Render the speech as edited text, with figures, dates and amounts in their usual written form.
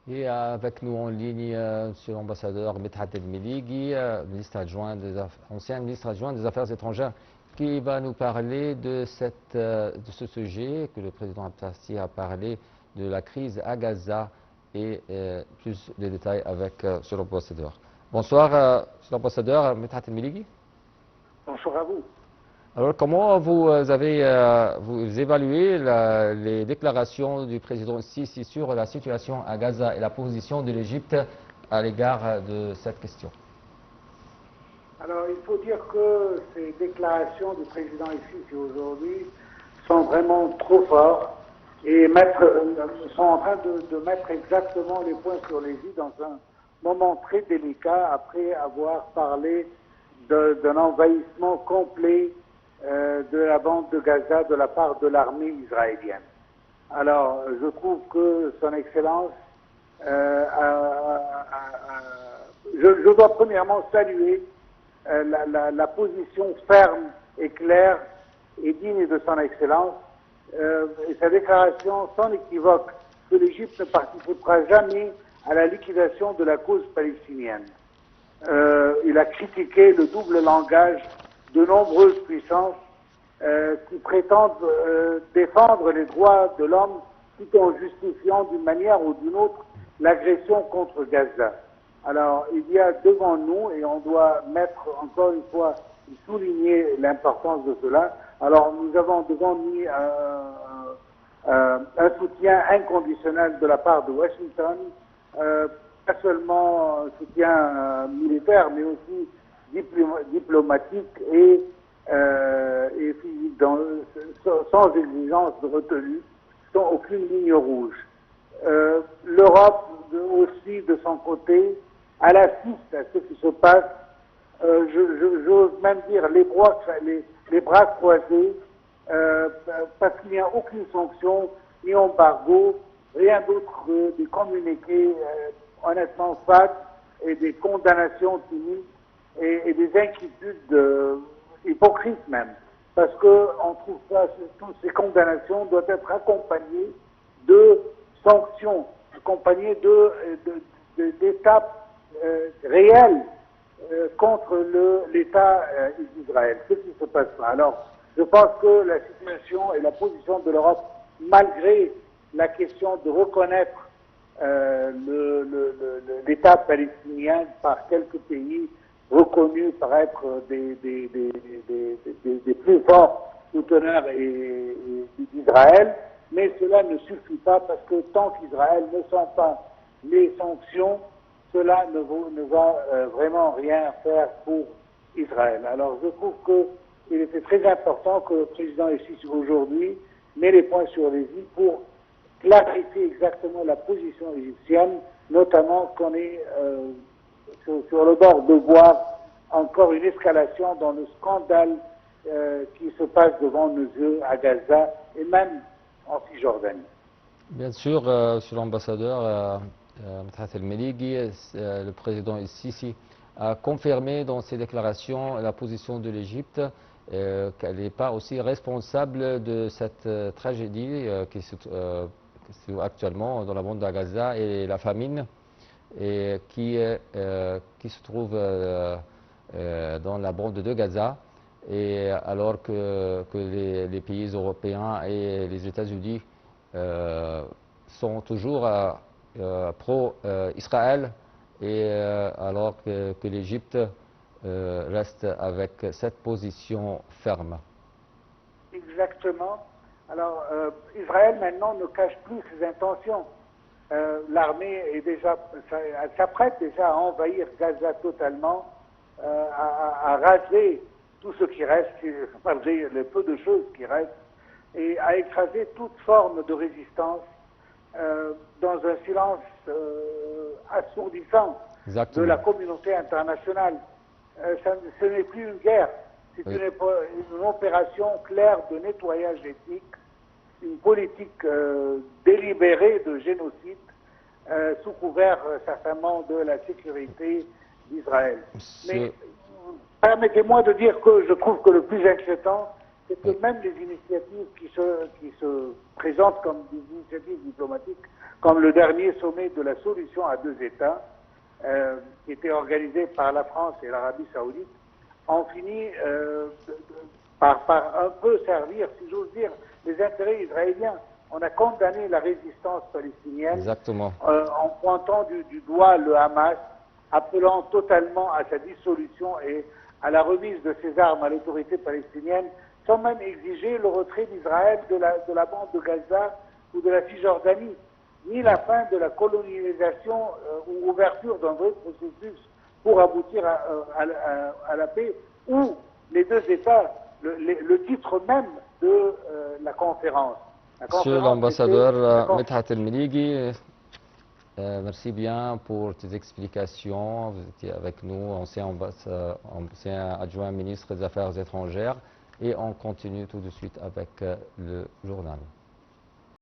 Et avec nous en ligne, Monsieur l'ambassadeur Medhat El-Mellighi, ancien ministre adjoint des Affaires étrangères, qui va nous parler de ce sujet que le président Abdel a parlé, de la crise à Gaza et plus de détails avec Monsieur l'ambassadeur. Bonsoir, Monsieur l'ambassadeur Medhat El-Mellighi. Bonsoir à vous. Alors, comment vous évaluez les déclarations du président Sisi sur la situation à Gaza et la position de l'Égypte à l'égard de cette question? Alors, il faut dire que ces déclarations du président Sisi aujourd'hui sont vraiment trop fortes et sont en train de mettre exactement les points sur les i dans un moment très délicat après avoir parlé d'un envahissement complet de la bande de Gaza de la part de l'armée israélienne. Alors, je trouve que son Excellence, je dois premièrement saluer la position ferme et claire et digne de son Excellence et sa déclaration sans équivoque que l'Égypte ne participera jamais à la liquidation de la cause palestinienne. Il a critiqué le double langage de nombreuses puissances qui prétendent défendre les droits de l'homme tout en justifiant d'une manière ou d'une autre l'agression contre Gaza. Alors, il y a devant nous, et on doit mettre encore une fois, souligner l'importance de cela, alors nous avons devant nous un soutien inconditionnel de la part de Washington, pas seulement un soutien militaire, mais aussi diplomatique et sans exigence de retenue, sans aucune ligne rouge. L'Europe aussi, de son côté, elle assiste à ce qui se passe, j'ose même dire les bras croisés, parce qu'il n'y a aucune sanction, ni embargo, rien d'autre que des communiqués honnêtement fades et des condamnations timides et des inquiétudes hypocrites même, parce qu'on trouve pas toutes ces condamnations doivent être accompagnées de sanctions, accompagnées d'étapes réelles contre l'État d'Israël, ce qui se passe là. Alors, je pense que la situation et la position de l'Europe, malgré la question de reconnaître l'État palestinien par quelques pays reconnus par être des plus forts souteneurs d'Israël, mais cela ne suffit pas parce que tant qu'Israël ne sent pas les sanctions, cela ne va vraiment rien faire pour Israël. Alors je trouve qu'il était très important que le président ici aujourd'hui met les points sur les i pour clarifier exactement la position égyptienne, notamment qu'on est sur le bord de voir encore une escalation dans le scandale qui se passe devant nos yeux à Gaza et même en Cisjordanie. Bien sûr, sur l'ambassadeur Medhat El-Mellighi, le président Sisi a confirmé dans ses déclarations la position de l'Égypte, qu'elle n'est pas aussi responsable de cette tragédie qui se trouve actuellement dans la bande de Gaza et la famine et qui se trouve dans la bande de Gaza, et alors que les pays européens et les États-Unis sont toujours pro-Israël, et alors que l'Égypte reste avec cette position ferme. Exactement. Alors, Israël maintenant ne cache plus ses intentions. L'armée s'apprête déjà à envahir Gaza totalement, à raser tout ce qui reste, malgré le peu de choses qui restent, et à écraser toute forme de résistance dans un silence assourdissant de la communauté internationale. Ce n'est plus une guerre, c'est une opération claire de nettoyage ethnique, une politique délibérée de génocide sous couvert certainement de la sécurité d'Israël. Mais permettez-moi de dire que je trouve que le plus inquiétant, c'est que même les initiatives qui se présentent comme des initiatives diplomatiques, comme le dernier sommet de la solution à deux États, qui était organisé par la France et l'Arabie Saoudite, ont fini par un peu servir, si j'ose dire, les intérêts israéliens. On a condamné la résistance palestinienne. Exactement. En pointant du doigt le Hamas, appelant totalement à sa dissolution et à la remise de ses armes à l'autorité palestinienne, sans même exiger le retrait d'Israël de la bande de Gaza ou de la Cisjordanie, ni la fin de la colonisation ou ouverture d'un vrai processus pour aboutir à la paix, ou les deux États, le titre même de la conférence. Monsieur l'ambassadeur Medhat El-Mellighi, merci bien pour tes explications. Vous étiez avec nous, ancien adjoint ministre des Affaires étrangères. Et on continue tout de suite avec le journal.